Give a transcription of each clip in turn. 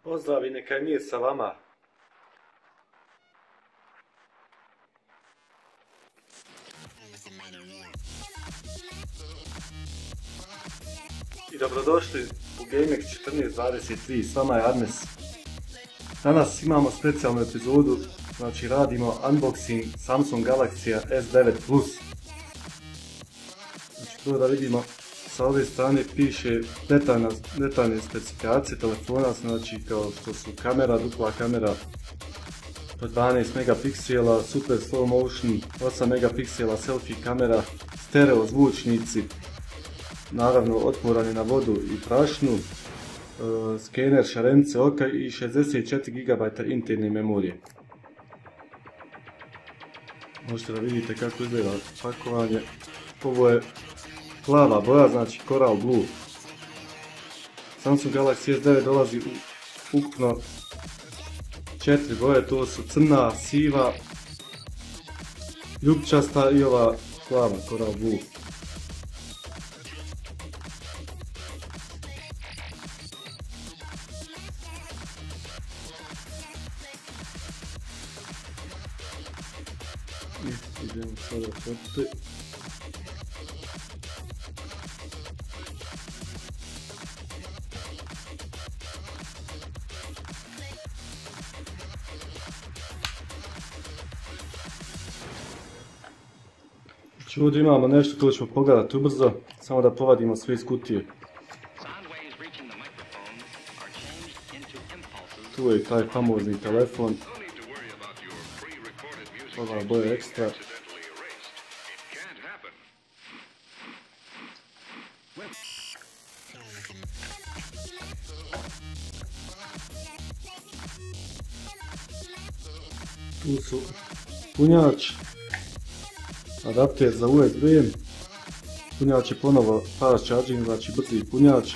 Pozdrav i neka je mir sa vama. I dobrodošli u GameX 1423, s vama je Arnes. Danas imamo specijalnu epizodu, znači radimo unboxing Samsung Galaxy S9 Plus. Znači prvo da vidimo, sa ove strane piše detaljne specifikacije telefona, znači kao što su kamera, dupla kamera od 12 megapiksela, super slow motion, 8 megapiksela selfie kamera, stereo zvučnici, naravno otporan je na vodu i prašnu, skener šarenice oka i 64 GB interne memorije. Možete da vidite kako izgleda pakovanje. Ovo je plava boja, znači Coral Blue. Samsung Galaxy S9 dolazi u ukupno 4 boje, to su crna, siva, ljubčasta i ova plava Coral Blue. Idemo sada otvoriti. Znači ovdje imamo nešto koje ćemo pogledati ubrzo, samo da povadimo sve iz kutije. Tu je taj famozni telefon. Ova boja ekstra. Tu su punjač, adapter za USB, punjač je ponovo fast charging, znači brzi punjač.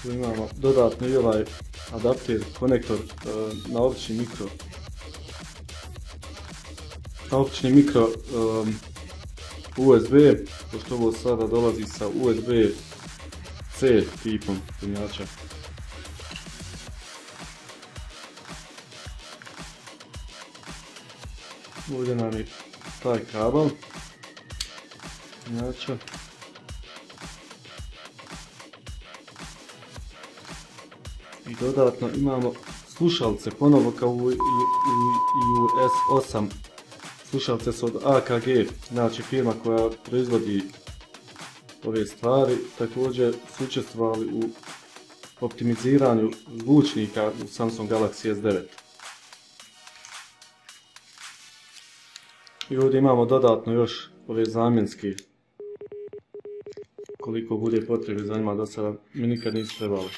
Tu imamo dodatno i ovaj adapter, konektor na obični mikro USB, pošto ovo sada dolazi sa USB-C tipom punjača. Ovdje nam je taj kabel punjača. I dodatno imamo slušalice, ponovo kao u S8. Slušalice su od AKG, znači firma koja proizvodi ove stvari. Također su učestvovali u optimiziranju zvučnika u Samsung Galaxy S9. I ovdje imamo dodatno još ove zamjenske, koliko bude potrebe za njima, do sada mi nikad nisu trebali.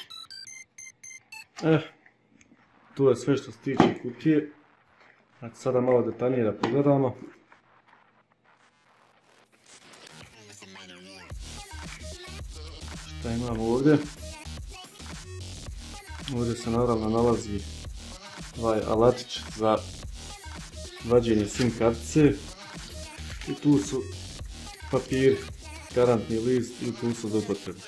Tu je sve što se tiče kutije. Znači sada malo detaljnije da pogledamo. Šta imamo ovdje? Ovdje se naravno nalazi ovaj alatić za vađenje SIM kartice. I tu su papir, garantni list i tu su za upotrebu.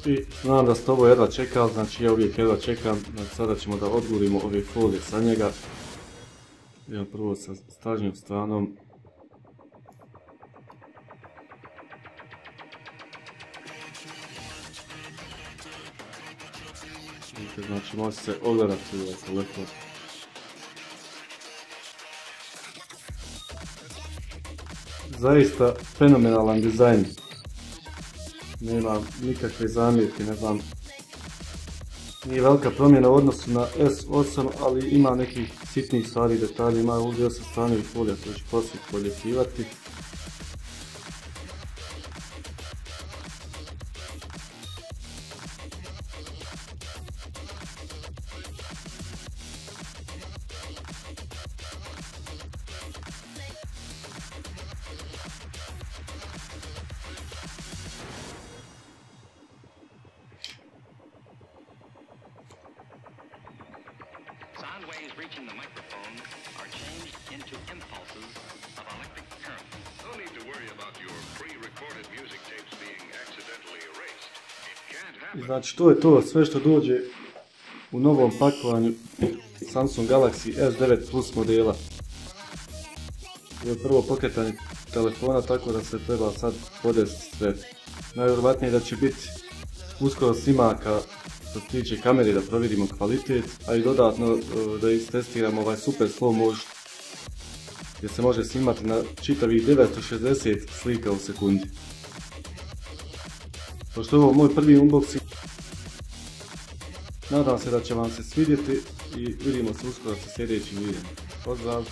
I znam da ste ovo jedva čekali, znači ja uvijek jedva čekam, znači sada ćemo da odgurimo ove folije sa njega. Idemo prvo sa stražnjom stranom. Znači može se ogledati ovaj telefon. Zaista fenomenalan dizajn. Nema nikakve zamjerke, ne znam. Nije velika promjena u odnosu na S8, ali ima nekih sitnih stvari i detalja. Ima ovdje sa strane i folija koje ću poslije poljepljivati. Sound waves reaching the microphone are changed into impulses of electric current. No need to worry about your pre-recorded music tapes being accidentally erased. It can't happen. Znači to je to, sve što dođe u novom pakovanju Samsung Galaxy S9 Plus modela. Ovo je prvo pokretanje telefona, tako da se treba sad podesiti sve. Najvjerovatnije da će biti uskoro snimaka što se tiče kamere da provjerimo kvalitet, a i dodatno da istestiramo ovaj super slow motion gdje se može snimati na čitavih 960 slika u sekundi. Pošto je ovo moj prvi unboxing, nadam se da će vam se svidjeti i vidimo se uskoro sa sljedećim videom. Pozdrav!